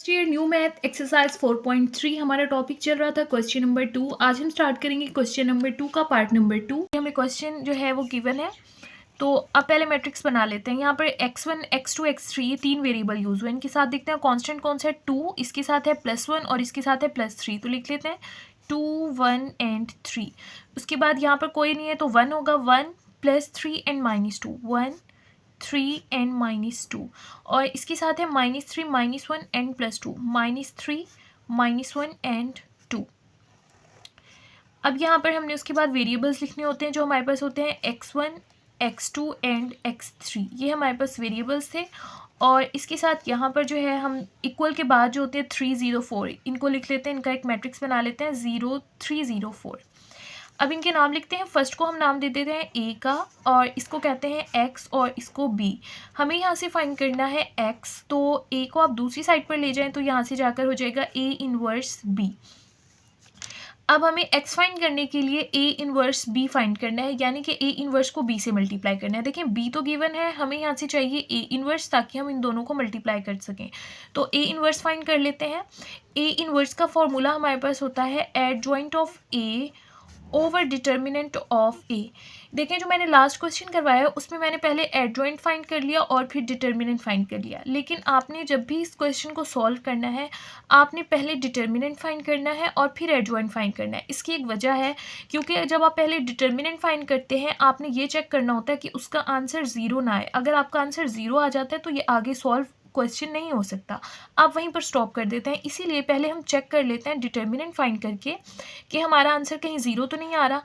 Year new math exercise 4.3 हमारा topic चल रहा था क्वेश्चन नंबर 2। आज हम स्टार्ट करेंगे क्वेश्चन नंबर 2 का पार्ट नंबर 2। हमें क्वेश्चन जो है वो गिवन है, तो अब पहले मैट्रिक्स बना लेते हैं। यहाँ पर x1 x2 x3 ये तीन वेरिएबल यूज हुए, इनके साथ देखते हैं कांस्टेंट कौन सा है 2, इसके साथ है +1 और इसके साथ है +3, तो लिख लेते हैं 2 1 एंड 3। उसके बाद यहाँ पर कोई नहीं है तो 1 होगा, 1 +3 एंड -2, 1 3 एंड -2, और इसके साथ है -3 -1 एंड +2, -3 -1 एंड 2। अब यहाँ पर हमने उसके बाद वेरिएबल्स लिखने होते हैं जो हमारे पास होते हैं x1 x2 एंड x3, ये हमारे पास वेरिएबल्स थे। और इसके साथ यहाँ पर जो है हम इक्वल के बाद जो होते हैं 3 0 4, इनको लिख लेते हैं, इनका एक मैट्रिक्स बना लेते हैं 0 3 0 4। अब इनके नाम लिखते हैं। फर्स्ट को हम नाम दे देते हैं ए का, और इसको कहते हैं एक्स और इसको बी। हमें यहाँ से फाइंड करना है एक्स, तो ए को आप दूसरी साइड पर ले जाएं तो यहाँ से जाकर हो जाएगा ए इनवर्स बी। अब हमें एक्स फाइंड करने के लिए ए इनवर्स बी फाइंड करना है, यानी कि ए इनवर्स को बी से मल्टीप्लाई करना है। देखिए बी तो गिवन है, हमें यहाँ से चाहिए ए इनवर्स ताकि हम इन दोनों को मल्टीप्लाई कर सकें। तो ए इनवर्स फाइंड कर लेते हैं। ए इनवर्स का फॉर्मूला हमारे पास होता है adjoint of A over determinant of A. देखें जो मैंने लास्ट क्वेश्चन करवाया है उसमें मैंने पहले एडजॉइंट फाइंड कर लिया और फिर डिटर्मिनेंट फाइंड कर लिया, लेकिन आपने जब भी इस क्वेश्चन को सॉल्व करना है आपने पहले डिटर्मिनेंट फाइंड करना है और फिर एडजॉइंट फाइंड करना है। इसकी एक वजह है, क्योंकि जब आप पहले डिटर्मिनेंट फाइंड करते हैं आपने ये चेक करना होता है कि उसका आंसर 0 ना आए। अगर आपका आंसर 0 आ जाता है तो ये आगे सॉल्व क्वेश्चन नहीं हो सकता, आप वहीं पर स्टॉप कर देते हैं। इसीलिए पहले हम चेक कर लेते हैं डिटर्मिनेंट फाइंड करके कि हमारा आंसर कहीं 0 तो नहीं आ रहा,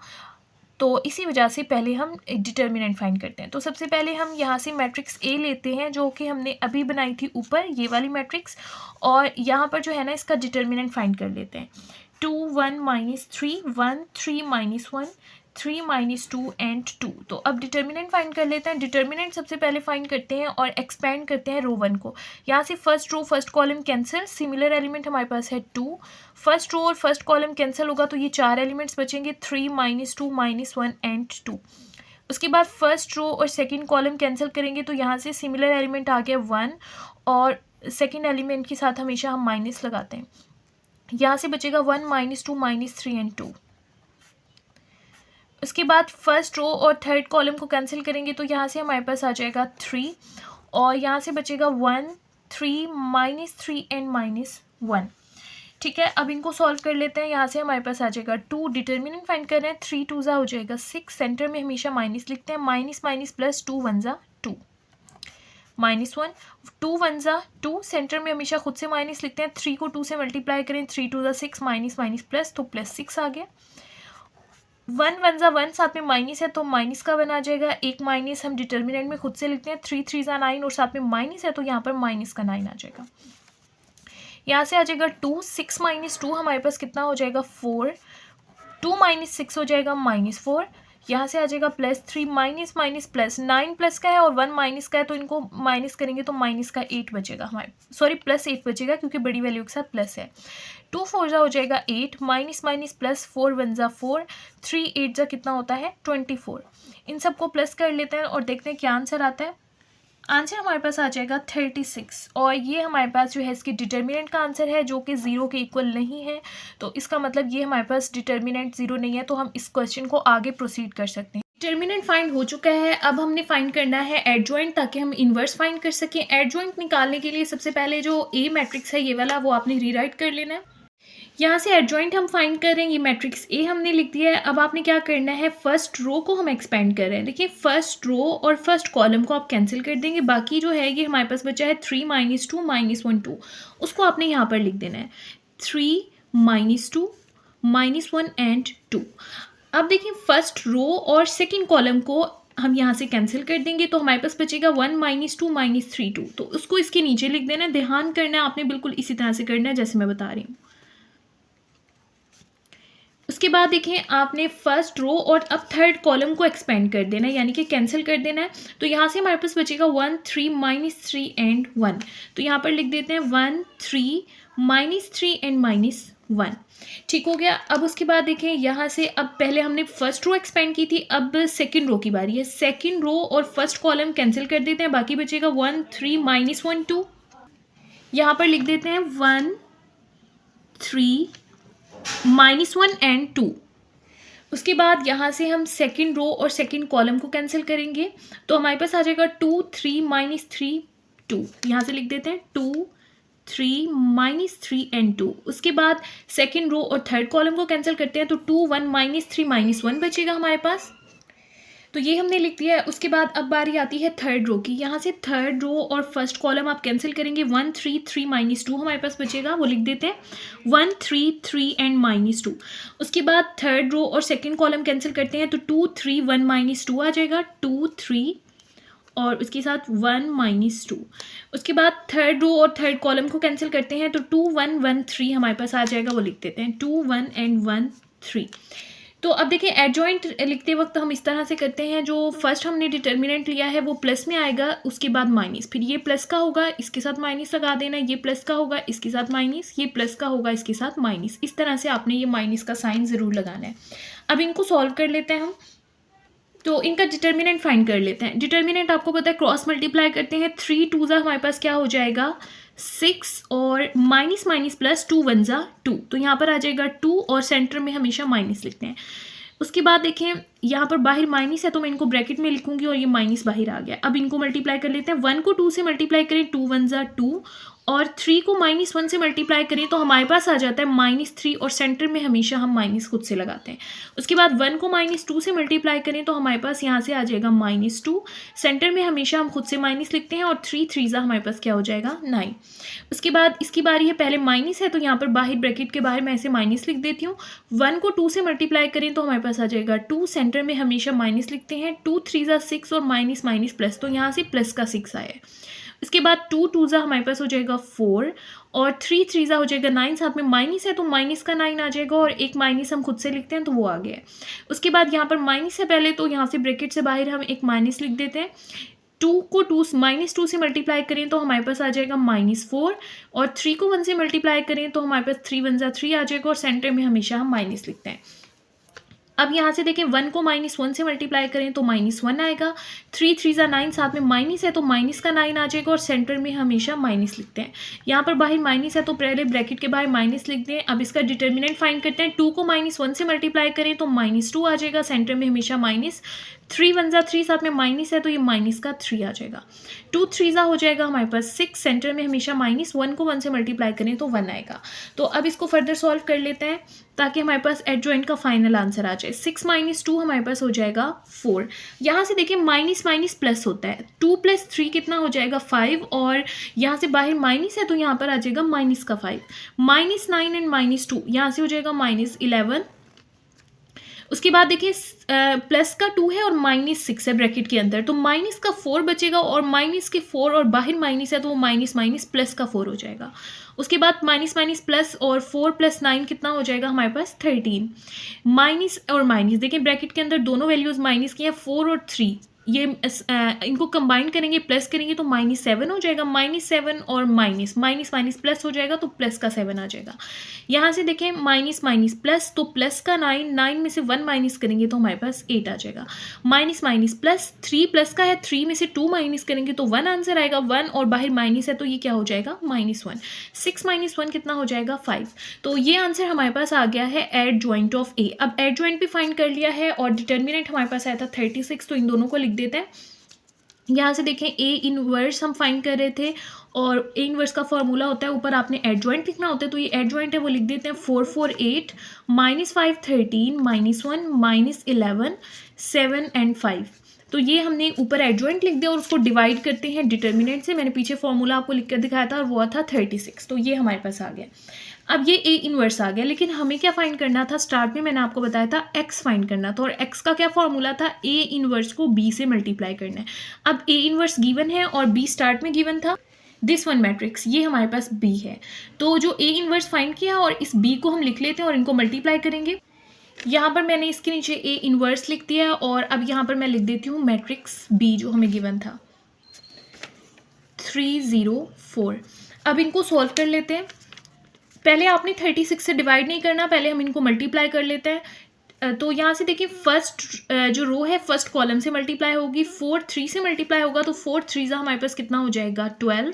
तो इसी वजह से पहले हम डिटर्मिनेंट फाइंड करते हैं। तो सबसे पहले हम यहाँ से मैट्रिक्स ए लेते हैं जो कि हमने अभी बनाई थी ऊपर, ये वाली मैट्रिक्स, और यहाँ पर जो है ना इसका डिटर्मिनेंट फाइंड कर लेते हैं। 2 1 -3 1 3 -1 3 -2 एंड 2। तो अब डिटर्मिनेंट फाइंड कर लेते हैं। डिटर्मिनेंट सबसे पहले फाइंड करते हैं और एक्सपेंड करते हैं रो 1 को। यहाँ से first row first column cancel, similar element हमारे पास है 2, फर्स्ट रो और फर्स्ट कॉलम कैंसिल होगा तो ये 4 एलिमेंट्स बचेंगे, 3 -2 -1 एंड 2। उसके बाद फर्स्ट रो और सेकेंड कॉलम कैंसिल करेंगे तो यहाँ से सिमिलर एलिमेंट आ गया 1, और सेकेंड एलिमेंट के साथ हमेशा हम माइनस लगाते हैं। यहाँ से बचेगा 1 -2 -3 एंड 2। उसके बाद फर्स्ट रो और थर्ड कॉलम को कैंसिल करेंगे तो यहाँ से हमारे पास आ जाएगा 3, और यहाँ से बचेगा 1 3 -3 एंड -1। ठीक है, अब इनको सॉल्व कर लेते हैं। यहाँ से हमारे पास आ जाएगा 2, डिटर्मिनेंट फाइंड कर रहे हैं, 3 2 हो जाएगा 6, सेंटर में हमेशा माइनस लिखते हैं, माइनस माइनस प्लस 2 1 2 -1 2 1 2, सेंटर में हमेशा खुद से माइनस लिखते हैं, 3 को 2 से मल्टीप्लाई करें, 3 2 6 माइनस माइनस प्लस, तो +6 आ गया। 1 1 1 साथ में माइनस है तो माइनस का 1 आ जाएगा, एक माइनस हम डिटर्मिनेंट में खुद से लिखते हैं, 3 3 9 और साथ में माइनस है तो यहाँ पर माइनस का 9 आ जाएगा। यहाँ से आ जाएगा 2 6 -2 हमारे पास कितना हो जाएगा 4, 2 -6 हो जाएगा -4। यहाँ से आ जाएगा +3 माइनस माइनस प्लस, 9 प्लस का है और 1 माइनस का है तो इनको माइनस करेंगे तो माइनस का 8 बचेगा हमारे, सॉरी +8 बचेगा क्योंकि बड़ी वैल्यू के साथ प्लस है। 2 4 हो जाएगा 8, माइनस माइनस प्लस, 4 1 4, 3 8 कितना होता है 24। इन सबको प्लस कर लेते हैं और देखते हैं क्या आंसर आता है। आंसर हमारे पास आ जाएगा 36, और ये हमारे पास जो है इसकी डिटर्मिनेंट का आंसर है जो कि 0 के इक्वल नहीं है। तो इसका मतलब ये हमारे पास डिटर्मिनेंट 0 नहीं है, तो हम इस क्वेश्चन को आगे प्रोसीड कर सकते हैं। डिटर्मिनेंट फाइंड हो चुका है, अब हमने फाइंड करना है एडजॉइंट ताकि हम इन्वर्स फाइंड कर सकें। एडजॉइंट निकालने के लिए सबसे पहले जो ए मैट्रिक्स है ये वाला वो आपने रीराइट कर लेना है। यहाँ से एडजॉइंट हम फाइंड कर रहे हैं, ये मैट्रिक्स ए हमने लिख दिया है। अब आपने क्या करना है, फर्स्ट रो को हम एक्सपेंड कर रहे हैं। देखिए फर्स्ट रो और फर्स्ट कॉलम को आप कैंसिल कर देंगे, बाकी जो है ये हमारे पास बचा है 3 -2 -1 2, उसको आपने यहाँ पर लिख देना है 3 -2 -1 एंड 2। अब देखिए फर्स्ट रो और सेकेंड कॉलम को हम यहाँ से कैंसिल कर देंगे तो हमारे पास बचेगा 1 -2 -3 2, तो उसको इसके नीचे लिख देना है। ध्यान करना है आपने, बिल्कुल इसी तरह से करना है जैसे मैं बता रही हूँ। उसके बाद देखें आपने फर्स्ट रो और अब थर्ड कॉलम को एक्सपेंड कर देना है, यानी कि कैंसिल कर देना है। तो यहाँ से हमारे पास बचेगा 1 3 -3 एंड 1, तो यहाँ पर लिख देते हैं 1 3 -3 एंड -1। ठीक हो गया। अब उसके बाद देखें यहाँ से, अब पहले हमने फर्स्ट रो एक्सपेंड की थी, अब सेकंड रो की बारी है। सेकंड रो और फर्स्ट कॉलम कैंसिल कर देते हैं, बाकी बचेगा 1 3 -1 2। यहाँ पर लिख देते हैं 1 3 -1 एंड 2। उसके बाद यहाँ से हम सेकंड रो और सेकंड कॉलम को कैंसिल करेंगे, तो हमारे पास आ जाएगा 2 3 -3 2। यहाँ से लिख देते हैं 2 3 -3 एंड 2। उसके बाद सेकंड रो और थर्ड कॉलम को कैंसिल करते हैं, तो 2 1 -3 -1 बचेगा हमारे पास, तो ये हमने लिख दिया है। उसके बाद अब बारी आती है थर्ड रो की। यहाँ से थर्ड रो और फर्स्ट कॉलम आप कैंसिल करेंगे, 1 3 3 -2 हमारे पास बचेगा, वो लिख देते हैं 1 3 3 एंड -2। उसके बाद थर्ड रो और सेकंड कॉलम कैंसिल करते हैं, तो 2 3 1 -2 आ जाएगा, 2 3 और उसके साथ 1 -2। उसके बाद थर्ड रो और थर्ड कॉलम को कैंसिल करते हैं, तो 2 1 1 3 हमारे पास आ जाएगा, वो लिख देते हैं 2 1 एंड 1 3। तो अब देखिए एडजॉइंट लिखते वक्त हम इस तरह से करते हैं, जो फर्स्ट हमने डिटर्मिनेंट लिया है वो प्लस में आएगा, उसके बाद माइनस, फिर ये प्लस का होगा इसके साथ माइनस लगा देना, ये प्लस का होगा इसके साथ माइनस, ये प्लस का होगा इसके साथ माइनस। इस तरह से आपने ये माइनस का साइन ज़रूर लगाना है। अब इनको सॉल्व कर लेते हैं हम, तो इनका डिटर्मिनेंट फाइंड कर लेते हैं। डिटर्मिनेंट आपको पता है क्रॉस मल्टीप्लाई करते हैं, 3 2 हमारे पास क्या हो जाएगा 6 और माइनस माइनस प्लस 2 1 2, तो यहाँ पर आ जाएगा 2 और सेंटर में हमेशा माइनस लिखते हैं। उसके बाद देखें यहाँ पर बाहर माइनस है तो मैं इनको ब्रैकेट में लिखूंगी और ये माइनस बाहर आ गया। अब इनको मल्टीप्लाई कर लेते हैं, 1 को 2 से मल्टीप्लाई करें 2 1 2 और 3 को -1 से मल्टीप्लाई करें तो हमारे पास आ जाता है -3 और सेंटर में हमेशा हम माइनस खुद से लगाते हैं। उसके बाद 1 को -2 से मल्टीप्लाई करें तो हमारे पास यहाँ से आ जाएगा -2, सेंटर में हमेशा हम खुद से माइनस लिखते हैं और 3 3 हमारे पास क्या हो जाएगा 9। उसके बाद इसकी बारी है, पहले माइनस है तो यहाँ पर बाहर ब्रैकेट के बाहर मैं ऐसे माइनस लिख देती हूँ। 1 को 2 से मल्टीप्लाई करें तो हमारे पास आ जाएगा 2, सेंटर में हमेशा माइनस लिखते हैं, 2 3 6 और माइनस माइनस प्लस, तो यहाँ से प्लस का 6 आया है। उसके बाद 2 2 हमारे पास हो जाएगा 4 और 3 3 हो जाएगा 9, साथ में माइनस है तो माइनस का 9 आ जाएगा और एक माइनस हम खुद से लिखते हैं तो वो आ गया है। उसके बाद यहाँ पर माइनस है पहले, तो यहाँ से ब्रैकेट से बाहर हम एक माइनस लिख देते हैं। 2 को -2 से मल्टीप्लाई करें तो हमारे पास आ जाएगा -4 और 3 को 1 से मल्टीप्लाई करें तो हमारे पास 3 1 3 आ जाएगा और सेंटर में हमेशा हम माइनस लिखते हैं। अब यहाँ से देखें 1 को -1 से मल्टीप्लाई करें तो -1 आएगा, 3 3 9, साथ में माइनस है तो माइनस का 9 आ जाएगा और सेंटर में हमेशा माइनस लिखते हैं। यहाँ पर बाहर माइनस है तो पहले ब्रैकेट के बाहर माइनस लिख दें। अब इसका डिटर्मिनेंट फाइंड करते हैं, 2 को -1 से मल्टीप्लाई करें तो -2 आ जाएगा, सेंटर में हमेशा माइनस, 3 1 3, साथ में माइनस है तो ये माइनस का 3 आ जाएगा, 2 3 हो जाएगा हमारे पास 6, सेंटर में हमेशा माइनस, 1 को 1 से मल्टीप्लाई करें तो 1 आएगा। तो अब इसको फर्दर सॉल्व कर लेते हैं ताकि हमारे पास एडजॉइंट का फाइनल आंसर आ जाए। 6 - 2 हमारे पास हो जाएगा 4। यहाँ से देखिए माइनस माइनस प्लस होता है, 2 + 3 कितना हो जाएगा 5 और यहाँ से बाहर माइनस है तो यहाँ पर आ जाएगा माइनस का 5, -9 एंड -2 यहाँ से हो जाएगा -11। उसके बाद देखिए प्लस का 2 है और -6 है ब्रैकेट के अंदर, तो माइनस का 4 बचेगा और माइनस के 4 और बाहर माइनस है तो वो माइनस माइनस प्लस का 4 हो जाएगा। उसके बाद माइनस माइनस प्लस और 4 + 9 कितना हो जाएगा हमारे पास 13। माइनस और माइनस देखिए ब्रैकेट के अंदर दोनों वैल्यूज़ माइनस की हैं, 4 और 3, ये इनको कंबाइन करेंगे प्लस करेंगे तो -7 हो जाएगा, -7 और माइनस माइनस माइनस प्लस हो जाएगा तो प्लस का 7 आ जाएगा। यहाँ से देखें माइनस माइनस प्लस, तो प्लस का 9 में से 1 माइनस करेंगे तो हमारे पास 8 आ जाएगा, माइनस माइनस प्लस, 3 प्लस का है 3 में से 2 माइनस करेंगे तो 1 आंसर आएगा, 1 और बाहर माइनस है तो ये क्या हो जाएगा -1, 6 - 1 कितना हो जाएगा 5। तो ये आंसर हमारे पास आ गया है एडजॉइंट ऑफ ए। अब एडजॉइंट भी फाइंड कर लिया है और डिटर्मिनेंट हमारे पास आया था 36, तो इन दोनों को लिख देते हैं। यहाँ से देखें ए इनवर्स हम फाइंड कर रहे थे और ए इनवर्स का फॉर्मूला होता है, ऊपर आपने एडजॉइंट लिखना होता है, तो ये एडजॉइंट है वो लिख देते हैं 4 4 8 -5 13 -1 -11 7 एंड 5। तो ये हमने ऊपर एडजॉइंट लिख दिया और उसको डिवाइड करते हैं डिटर्मिनेंट से। मैंने पीछे फॉर्मूला आपको लिख कर दिखाया था और वो था 36, तो ये हमारे पास आ गया। अब ये ए इनवर्स आ गया, लेकिन हमें क्या फाइंड करना था, स्टार्ट में मैंने आपको बताया था एक्स फाइंड करना था और एक्स का क्या फॉर्मूला था, ए इनवर्स को बी से मल्टीप्लाई करना है। अब ए इनवर्स गिवन है और बी स्टार्ट में गिवन था, दिस वन मैट्रिक्स, ये हमारे पास बी है। तो जो ए इनवर्स फाइंड किया और इस बी को हम लिख लेते हैं और इनको मल्टीप्लाई करेंगे। यहाँ पर मैंने इसके नीचे ए इनवर्स लिख दिया और अब यहाँ पर मैं लिख देती हूँ मैट्रिक्स बी जो हमें गिवन था 3 0 4। अब इनको सॉल्व कर लेते हैं। पहले आपने 36 से डिवाइड नहीं करना, पहले हम इनको मल्टीप्लाई कर लेते हैं। तो यहाँ से देखिए फर्स्ट जो रो है फर्स्ट कॉलम से मल्टीप्लाई होगी, 4 3 से मल्टीप्लाई होगा तो 4 3 हमारे पास कितना हो जाएगा 12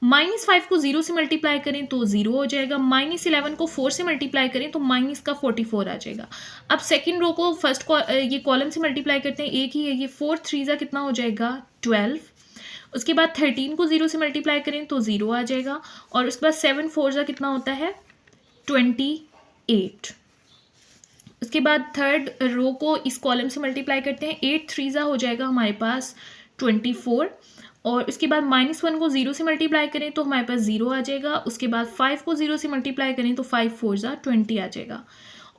-5 को 0 से मल्टीप्लाई करें तो 0 हो जाएगा, -11 को 4 से मल्टीप्लाई करें तो माइनस का 44 आ जाएगा। अब सेकंड रो को फर्स्ट ये कॉलम से मल्टीप्लाई करते हैं, एक ही है ये, 4 3 जा कितना हो जाएगा 12। उसके बाद 13 को 0 से मल्टीप्लाई करें तो 0 आ जाएगा, और उसके बाद 7 4 जा कितना होता है 28। उसके बाद थर्ड रो को इस कॉलम से मल्टीप्लाई करते हैं, 8 3 जा हो जाएगा हमारे पास 24, और उसके बाद -1 को 0 से मल्टीप्लाई करें तो हमारे पास 0 आ जाएगा। उसके बाद 5 को 0 से मल्टीप्लाई करें तो 5 4 जा 20 आ जाएगा,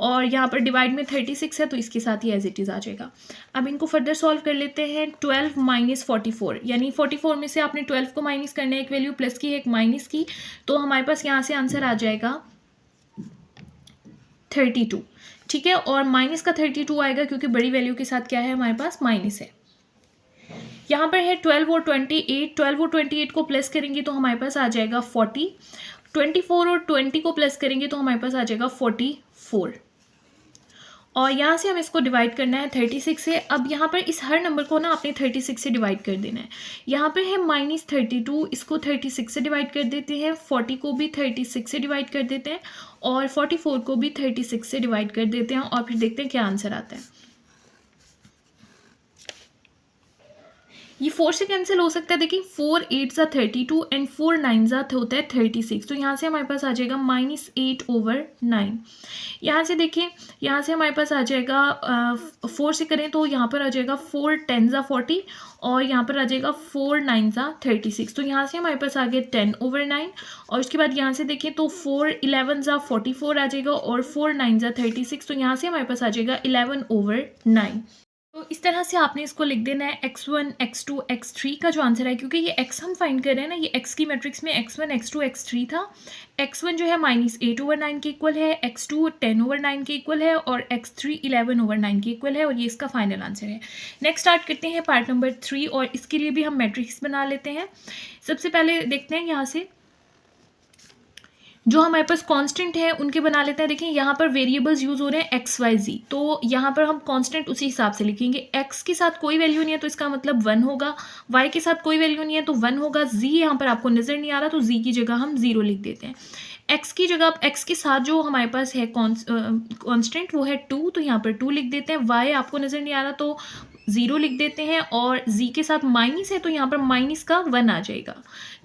और यहाँ पर डिवाइड में 36 है तो इसके साथ ही एज इट इज़ आ जाएगा। अब इनको फर्दर सॉल्व कर लेते हैं। 12 - 44, यानी 44 में से आपने 12 को माइनस करना है, एक वैल्यू प्लस की है एक माइनस की, तो हमारे पास यहाँ से आंसर आ जाएगा 32, ठीक है। और माइनस का 32 आएगा क्योंकि बड़ी वैल्यू के साथ क्या है हमारे पास माइनस है। यहाँ पर है 12 और 28, 12 और 28 को प्लस करेंगे तो हमारे पास आ जाएगा 40, 24 और 20 को प्लस करेंगे तो हमारे पास आ जाएगा 44, और यहाँ से हम इसको डिवाइड करना है 36 से। अब यहाँ पर इस हर नंबर को ना आपने 36 से डिवाइड कर देना है। यहाँ पर है -32, इसको 36 से डिवाइड कर देते हैं, 40 को भी 36 से डिवाइड कर देते हैं, और 44 को भी 36 से डिवाइड कर देते हैं, और फिर देखते हैं क्या आंसर आता है। ये 4 से कैंसिल हो सकता है, देखिए 4 8 जा 32 एंड 4 9 जा होता है 36, तो यहाँ से हमारे पास आ जाएगा -8/9। यहाँ से देखिए, यहाँ से हमारे पास आ जाएगा 4 से करें तो यहाँ पर आ जाएगा 4 10 जा 40, और यहाँ पर आ जाएगा 4 9 जा 36, तो यहाँ से हमारे पास आ गया 10/9। और उसके बाद यहाँ से देखें तो 4 11 जा 44 आ जाएगा, और 4 9 जा 36, तो यहाँ से हमारे पास आ जाएगा 11/9। तो इस तरह से आपने इसको लिख देना है x1 x2 x3 का जो आंसर है, क्योंकि ये x हम फाइंड कर रहे हैं ना, ये x की मैट्रिक्स में x1 x2 x3 था। x1 जो है -8/9 के इक्वल है, x2 10/9 के इक्वल है, और x3 11/9 के इक्वल है, और ये इसका फाइनल आंसर है। नेक्स्ट स्टार्ट करते हैं पार्ट नंबर 3, और इसके लिए भी हम मैट्रिक्स बना लेते हैं। सबसे पहले देखते हैं यहाँ से जो हमारे पास कांस्टेंट है उनके बना लेते हैं। देखिए यहाँ पर वेरिएबल्स यूज़ हो रहे हैं x y z, तो यहाँ पर हम कांस्टेंट उसी हिसाब से लिखेंगे। x के साथ कोई वैल्यू नहीं है तो इसका मतलब 1 होगा, y के साथ कोई वैल्यू नहीं है तो 1 होगा, z यहाँ पर आपको नज़र नहीं आ रहा तो z की जगह हम 0 लिख देते हैं। x की जगह x के साथ जो हमारे पास है कांस्टेंट वो है 2, तो यहाँ पर 2 लिख देते हैं। y आपको नज़र नहीं आ रहा तो 0 लिख देते हैं, और z के साथ माइनस है तो यहाँ पर माइनस का 1 आ जाएगा,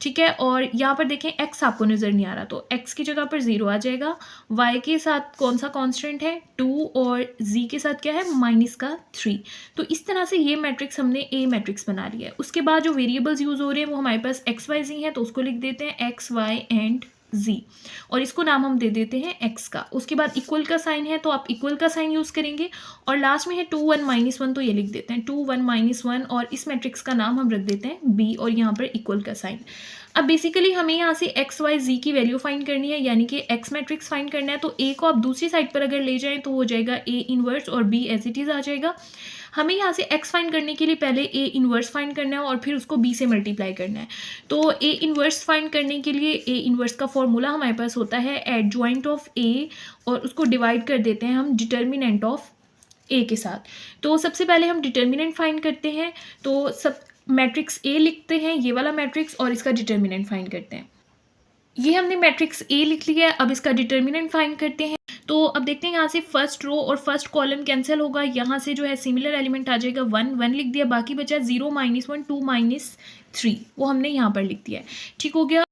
ठीक है। और यहाँ पर देखें x आपको नज़र नहीं आ रहा तो x की जगह पर 0 आ जाएगा। y के साथ कौन सा कांस्टेंट है 2, और z के साथ क्या है -3। तो इस तरह से ये मैट्रिक्स हमने a मैट्रिक्स बना लिया है। उसके बाद जो वेरिएबल्स यूज़ हो रहे हैं वो हमारे पास x y z है, तो उसको लिख देते हैं x y एंड z, और इसको नाम हम दे देते हैं x का। उसके बाद इक्वल का साइन है तो आप इक्वल का साइन यूज़ करेंगे, और लास्ट में है 2 1 -1, तो ये लिख देते हैं 2 1 -1, और इस मैट्रिक्स का नाम हम रख देते हैं b, और यहाँ पर इक्वल का साइन। अब बेसिकली हमें यहाँ से x y z की वैल्यू फाइंड करनी है, यानी कि x मैट्रिक्स फाइंड करना है। तो a को आप दूसरी साइड पर अगर ले जाएं तो हो जाएगा a इनवर्स, और b एज इट इज़ आ जाएगा। हमें यहाँ से x फाइंड करने के लिए पहले a इनवर्स फाइंड करना है और फिर उसको b से मल्टीप्लाई करना है। तो a इनवर्स फाइंड करने के लिए a इनवर्स का फॉर्मूला हमारे पास होता है एडजॉइंट ऑफ a, और उसको डिवाइड कर देते हैं हम डिटर्मिनेंट ऑफ a के साथ। तो सबसे पहले हम डिटर्मिनेंट फाइंड करते हैं, तो सब मैट्रिक्स a लिखते हैं, ये वाला मैट्रिक्स, और इसका डिटर्मिनेंट फाइंड करते हैं। ये हमने मैट्रिक्स a लिख लिया है, अब इसका डिटर्मिनेंट फाइंड करते हैं। तो अब देखते हैं यहाँ से फर्स्ट रो और फर्स्ट कॉलम कैंसिल होगा, यहाँ से जो है सिमिलर एलिमेंट आ जाएगा 1 1 लिख दिया, बाकी बचा 0 -1 2 -3, वो हमने यहाँ पर लिख दिया है, ठीक हो गया।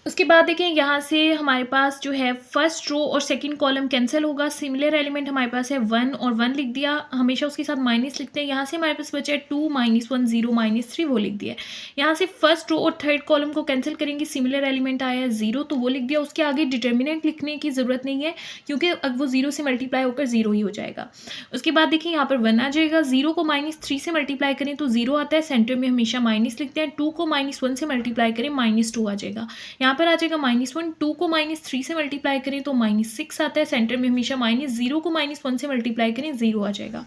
उसके बाद देखें यहाँ से हमारे पास जो है फर्स्ट रो और सेकंड कॉलम कैंसिल होगा, सिमिलर एलिमेंट हमारे पास है 1 और 1 लिख दिया, हमेशा उसके साथ माइनस लिखते हैं। यहाँ से हमारे पास बचा है 2 -1 0 -3, वो लिख दिया। यहाँ से फर्स्ट रो और थर्ड कॉलम को कैंसिल करेंगे, सिमिलर एलिमेंट आया है 0, तो वो लिख दिया। उसके आगे डिटर्मिनेंट लिखने की ज़रूरत नहीं है क्योंकि अब वो 0 से मल्टीप्लाई होकर 0 ही हो जाएगा। उसके बाद देखिए यहाँ पर 1 आ जाएगा, 0 को -3 से मल्टीप्लाई करें तो 0 आता है, सेंटर में हमेशा माइनस लिखते हैं। 2 को -1 से मल्टीप्लाई करें -2 आ जाएगा, यहाँ पर आ जाएगा -1। 2 को -3 से मल्टीप्लाई करें तो -6 आता है, सेंटर में हमेशा माइनस। 0 को -1 से मल्टीप्लाई करें 0 आ जाएगा।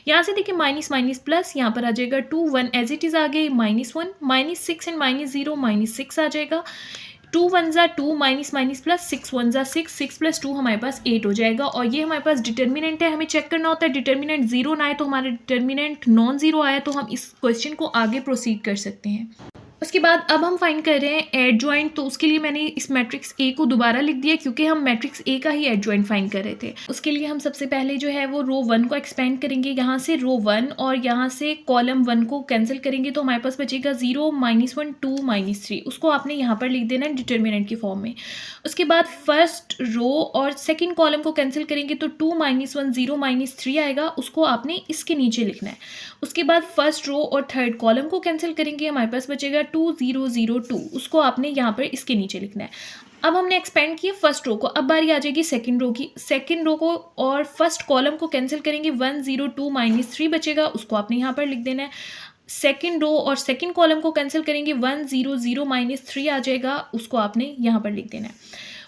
यहाँ से देखिए माइनस माइनस प्लस, यहाँ पर आ जाएगा 2 1 एज इट इज़ आ गए -1 -6 एंड -0 -6 आ जाएगा। 2 1 जा 2 माइनस माइनस प्लस 6 1 जा 6 6 + 2 हमारे पास 8 हो जाएगा। और ये हमारे पास डिटर्मिनेंट है, हमें चेक करना होता है डिटर्मिनेंट 0 ना आए तो हमारा डिटर्मिनेंट नॉन ज़ीरो आया तो हम इस क्वेश्चन को आगे प्रोसीड कर सकते हैं। उसके बाद अब हम फाइंड कर रहे हैं एडजॉइंट, तो उसके लिए मैंने इस मैट्रिक्स ए को दोबारा लिख दिया क्योंकि हम मैट्रिक्स ए का ही एडजॉइंट फाइंड कर रहे थे। उसके लिए हम सबसे पहले जो है वो रो 1 को एक्सपेंड करेंगे, यहाँ से रो 1 और यहाँ से कॉलम 1 को कैंसिल करेंगे तो हमारे पास बचेगा 0 -1 2 -3। उसको आपने यहाँ पर लिख देना है डिटर्मिनेंट की फॉर्म में। उसके बाद फर्स्ट रो और सेकेंड कॉलम को कैंसिल करेंगे तो 2 -1 0 -3 आएगा, उसको आपने इसके नीचे लिखना है। उसके बाद फर्स्ट रो और थर्ड कॉलम को कैंसिल करेंगे, हमारे पास बचेगा 2 0 0 2, उसको आपने यहाँ पर इसके नीचे लिखना है। अब हमने एक्सपेंड किया फर्स्ट रो को, अब बारी आ जाएगी सेकंड रो की। सेकंड रो को और फर्स्ट कॉलम को कैंसिल करेंगे, 1 0 2 -3 बचेगा, उसको आपने यहाँ पर लिख देना है। सेकंड रो और सेकंड कॉलम को कैंसिल करेंगे, 1 0 0 -3 आ जाएगा, उसको आपने यहाँ पर लिख देना है।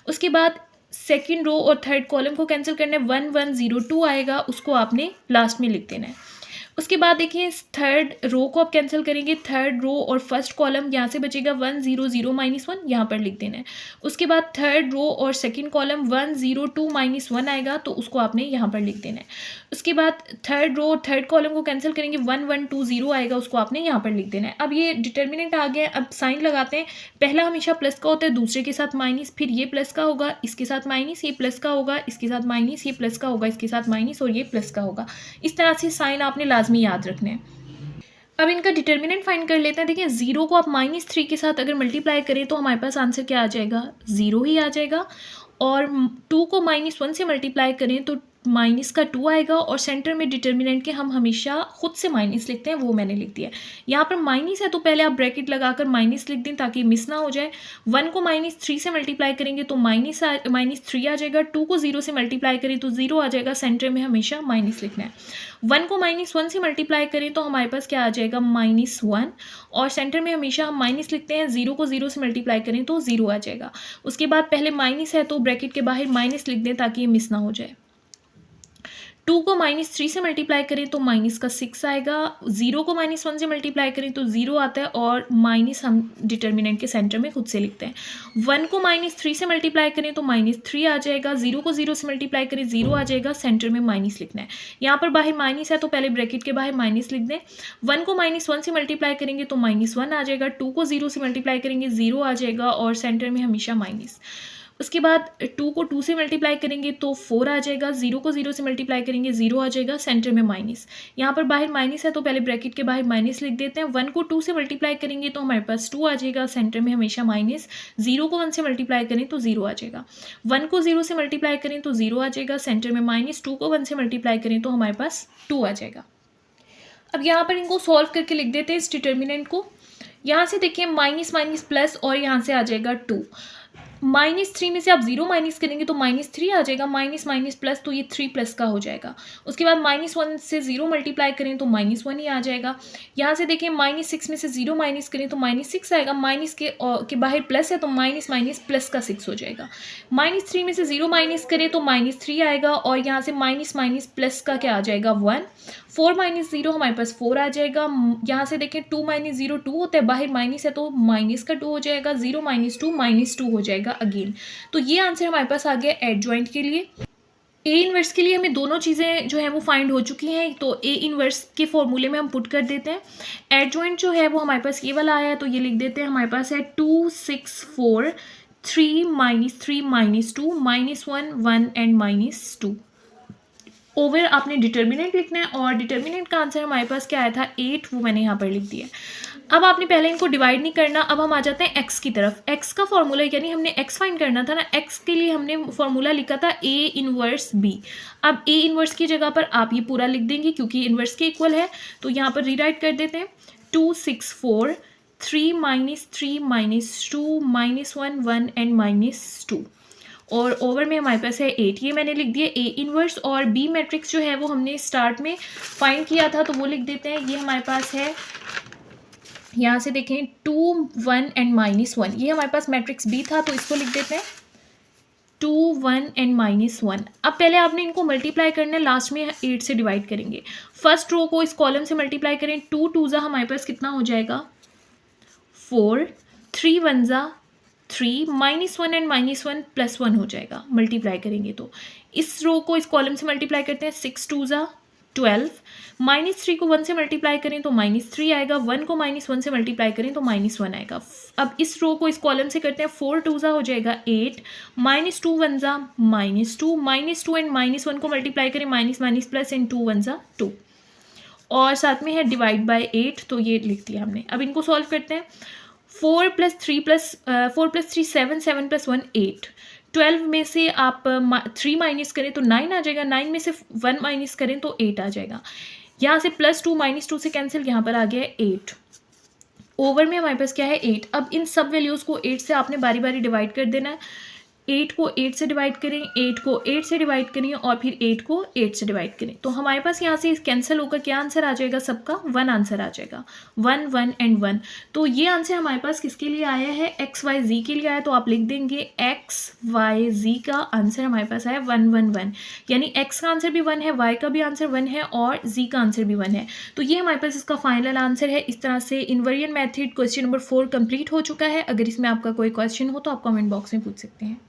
उसके बाद सेकंड रो और थर्ड कॉलम को कैंसिल करना है, 1 1 0 2 आएगा, उसको आपने लास्ट में लिख देना है। उसके बाद देखिए थर्ड रो को आप कैंसिल करेंगे, थर्ड रो और फर्स्ट कॉलम यहाँ से बचेगा 1 0 0 -1, यहाँ पर लिख देना है। उसके बाद थर्ड रो और सेकंड कॉलम 1 0 2 -1 आएगा, तो उसको आपने यहाँ पर लिख देना है। उसके बाद थर्ड रो और थर्ड कॉलम को कैंसिल करेंगे, 1 1 2 0 आएगा, उसको आपने यहाँ पर लिख देना है। अब ये डिटर्मिनेंट आ गया, अब साइन लगाते हैं। पहला हमेशा प्लस का होता है, दूसरे के साथ माइनस, फिर ये प्लस का होगा, इसके साथ माइनस, ये प्लस का होगा, इसके साथ माइनस, ये प्लस का होगा, इसके साथ माइनस और ये प्लस का होगा। इस तरह से साइन आपने लाजमी याद रखने हैं। अब इनका डिटर्मिनेंट फाइंड कर लेते हैं। देखिए 0 को आप -3 के साथ अगर मल्टीप्लाई करें तो हमारे पास आंसर क्या आ जाएगा, 0 ही आ जाएगा। और 2 को -1 से मल्टीप्लाई करें तो माइनस का 2 आएगा, और सेंटर में डिटर्मिनेंट के हम हमेशा खुद से माइनस लिखते हैं, वो मैंने लिख दिया है। यहाँ पर माइनस है तो पहले आप ब्रैकेट लगाकर माइनस लिख दें ताकि मिस ना हो जाए। 1 को -3 से मल्टीप्लाई करेंगे तो -3 आ जाएगा। 2 को 0 से मल्टीप्लाई करें तो 0 आ जाएगा, सेंटर में हमेशा माइनस लिखना है। 1 को -1 से मल्टीप्लाई करें तो हमारे पास क्या आ जाएगा, -1, और सेंटर में हमेशा हम माइनस लिखते हैं। 0 को 0 से मल्टीप्लाई करें तो 0 आ जाएगा। उसके बाद पहले माइनस है तो ब्रैकेट के बाहर माइनस लिख दें ताकि ये मिस ना हो जाए। 2 को -3 से मल्टीप्लाई करें तो माइनस का 6 आएगा। 0 को -1 से मल्टीप्लाई करें तो 0 आता है, और माइनस हम डिटर्मिनेंट के सेंटर में खुद से लिखते हैं। 1 को -3 से मल्टीप्लाई करें तो -3 आ जाएगा। 0 को 0 से मल्टीप्लाई करें 0 आ जाएगा, सेंटर में माइनस लिखना है। यहाँ पर बाहर माइनस है तो पहले ब्रैकेट के बाहर माइनस लिख दें। 1 को -1 से मल्टीप्लाई करेंगे तो -1 आ जाएगा। 2 को 0 से मल्टीप्लाई करेंगे 0 आ जाएगा, और सेंटर में हमेशा माइनस। उसके बाद 2 को 2 से मल्टीप्लाई करेंगे तो 4 आ जाएगा। 0 को 0 से मल्टीप्लाई करेंगे 0 आ जाएगा, सेंटर में माइनस। यहाँ पर बाहर माइनस है तो पहले ब्रैकेट के बाहर माइनस लिख देते हैं। 1 को 2 से मल्टीप्लाई करेंगे तो हमारे पास 2 आ जाएगा, सेंटर में हमेशा माइनस। 0 को 1 से मल्टीप्लाई करें तो 0 आ जाएगा। 1 को 0 से मल्टीप्लाई करें तो 0 आ जाएगा, सेंटर में माइनस। 2 को 1 से मल्टीप्लाई करें तो हमारे पास 2 आ जाएगा। अब यहाँ पर इनको सॉल्व करके लिख देते हैं इस डिटर्मिनेंट को। यहाँ से देखिए माइनस माइनस प्लस, और यहाँ से आ जाएगा 2। -3 में से आप 0 माइनस करेंगे तो -3 आ जाएगा। माइनस माइनस प्लस, तो ये 3 प्लस का हो जाएगा। उसके बाद -1 से 0 मल्टीप्लाई करें तो -1 ही आ जाएगा। यहाँ से देखिए -6 में से 0 माइनस करें तो -6 आएगा। माइनस के बाहर प्लस है तो माइनस माइनस प्लस का 6 हो जाएगा। -3 में से 0 माइनस करें तो -3 आएगा, और यहाँ से माइनस माइनस प्लस का क्या आ जाएगा, 1। 4 - 0 हमारे पास 4 आ जाएगा। यहाँ से देखें 2 - 0 2 होता है, बाहर माइनस है तो माइनस का 2 हो जाएगा। 0 - 2 -2 हो जाएगा अगेन। तो ये आंसर हमारे पास आ गया एडजॉइंट के लिए। ए इनवर्स के लिए हमें दोनों चीज़ें जो है वो फाइंड हो चुकी हैं, तो ए इनवर्स के फॉर्मूले में हम पुट कर देते हैं। एडजॉइंट जो है वो हमारे पास ये वाला आया है, तो ये लिख देते हैं। हमारे पास है 2 6 4 3 -3 -2 -1 1 एंड -2। ओवर आपने डिटर्मिनेंट लिखना है, और डिटर्मिनेंट का आंसर हमारे पास क्या आया था, 8, वो मैंने यहाँ पर लिख दिया। अब आपने पहले इनको डिवाइड नहीं करना। अब हम आ जाते हैं एक्स की तरफ। एक्स का फॉर्मूला, यानी हमने एक्स फाइंड करना था ना, एक्स के लिए हमने फॉर्मूला लिखा था ए इनवर्स बी। अब ए इनवर्स की जगह पर आप ये पूरा लिख देंगे क्योंकि इनवर्स के इक्वल है, तो यहाँ पर रीराइट कर देते हैं। 2 6 4 3 -3 -2 -1 1 एंड -2, और ओवर में हमारे पास है 8, ये मैंने लिख दिया ए इनवर्स। और बी मैट्रिक्स जो है वो हमने स्टार्ट में फाइंड किया था, तो वो लिख देते हैं। ये हमारे पास है, यहाँ से देखें 2 1 एंड -1, ये हमारे पास मैट्रिक्स बी था, तो इसको लिख देते हैं 2 1 एंड -1। अब पहले आपने इनको मल्टीप्लाई करना है, लास्ट में 8 से डिवाइड करेंगे। फर्स्ट रो को इस कॉलम से मल्टीप्लाई करें, 2 2 ज़ा हमारे पास कितना हो जाएगा, 4, 3 1 ज़ा 3, -1 एंड -1 +1 हो जाएगा मल्टीप्लाई करेंगे तो। इस रो को इस कॉलम से मल्टीप्लाई करते हैं, 6 2 ज़ा 12, -3 को 1 से मल्टीप्लाई करें तो -3 आएगा, 1 को -1 से मल्टीप्लाई करें तो -1 आएगा। अब इस रो को इस कॉलम से करते हैं, 4 2 ज़ा हो जाएगा 8, -2 1 ज़ा -2, -2 एंड -1 को मल्टीप्लाई करें, माइनस माइनस प्लस एंड 2 1 ज़ा 2, और साथ में है डिवाइड बाय 8, तो ये लिख दिया हमने। अब इनको सॉल्व करते हैं। 4 + 3 7, 7 + 1 8, 12 में से आप 3 माइनस करें तो 9 आ जाएगा, 9 में से 1 माइनस करें तो 8 आ जाएगा। यहाँ से +2 -2 से कैंसिल, यहाँ पर आ गया 8। ओवर में हमारे पास क्या है 8। अब इन सब वैल्यूज़ को 8 से आपने बारी बारी डिवाइड कर देना है। 8 को 8 से डिवाइड करें, 8 को 8 से डिवाइड करें और फिर 8 को 8 से डिवाइड करें, तो हमारे पास यहाँ से कैंसिल होकर क्या आंसर आ जाएगा सबका? 1 आंसर आ जाएगा, 1 1 एंड 1। तो ये आंसर हमारे पास किसके लिए आया है? x y z के लिए आया, तो आप लिख देंगे x y z का आंसर हमारे पास आया 1 1 1, यानी x का आंसर भी 1 है, y का भी आंसर 1 है और z का आंसर भी 1 है। तो ये हमारे पास इसका फाइनल आंसर है। इस तरह से invariant method question number 4 complete हो चुका है। अगर इसमें आपका कोई क्वेश्चन हो तो आप कमेंट बॉक्स में पूछ सकते हैं।